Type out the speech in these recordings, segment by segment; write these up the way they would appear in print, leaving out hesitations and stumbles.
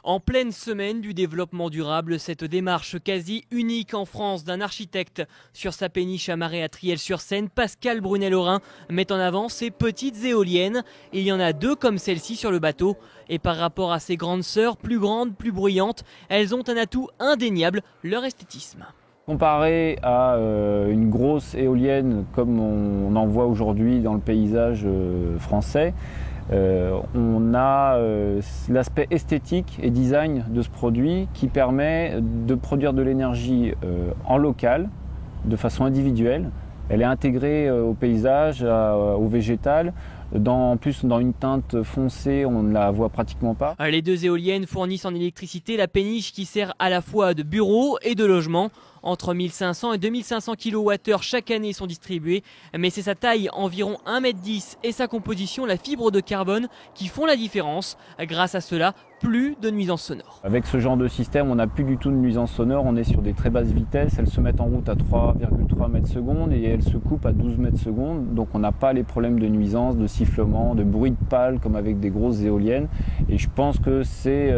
En pleine semaine du développement durable, cette démarche quasi unique en France d'un architecte sur sa péniche amarrée à Triel-sur-Seine, Pascal Brunet-Laurin, met en avant ces petites éoliennes. Il y en a 2 comme celle-ci sur le bateau. Et par rapport à ses grandes sœurs, plus grandes, plus bruyantes, elles ont un atout indéniable, leur esthétisme. Comparé à une grosse éolienne comme on en voit aujourd'hui dans le paysage français, on a l'aspect esthétique et design de ce produit qui permet de produire de l'énergie en local, de façon individuelle. Elle est intégrée au paysage, au végétal. En plus, dans une teinte foncée, on ne la voit pratiquement pas. Les 2 éoliennes fournissent en électricité la péniche qui sert à la fois de bureau et de logement. Entre 1500 et 2500 kWh chaque année sont distribués, mais c'est sa taille, environ 1,10 m, et sa composition, la fibre de carbone, qui font la différence. Grâce à cela, plus de nuisances sonores. Avec ce genre de système, on n'a plus du tout de nuisances sonores, on est sur des très basses vitesses, elles se mettent en route à 3,3 m/s et elles se coupent à 12 m/s, donc on n'a pas les problèmes de nuisances, de sifflement, de bruit de pales comme avec des grosses éoliennes. Et je pense que c'est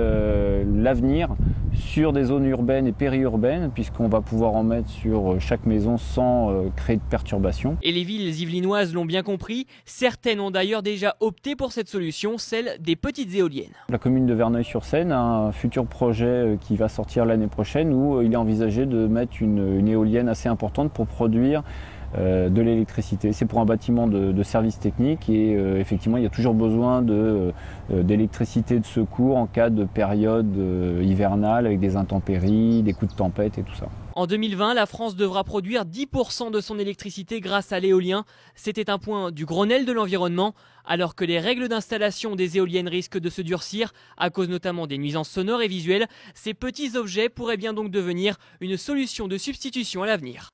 l'avenir sur des zones urbaines et périurbaines, puisqu'on va pouvoir en mettre sur chaque maison sans créer de perturbations. Et les villes yvelinoises l'ont bien compris, certaines ont d'ailleurs déjà opté pour cette solution, celle des petites éoliennes. La commune de Verneuil-sur-Seine a un futur projet qui va sortir l'année prochaine où il est envisagé de mettre une éolienne assez importante pour produire de l'électricité. C'est pour un bâtiment de service technique et effectivement il y a toujours besoin d'électricité de secours en cas de période hivernale avec des intempéries, des coups de tempête et tout ça. En 2020, la France devra produire 10% de son électricité grâce à l'éolien. C'était un point du Grenelle de l'environnement, alors que les règles d'installation des éoliennes risquent de se durcir, à cause notamment des nuisances sonores et visuelles. Ces petits objets pourraient bien donc devenir une solution de substitution à l'avenir.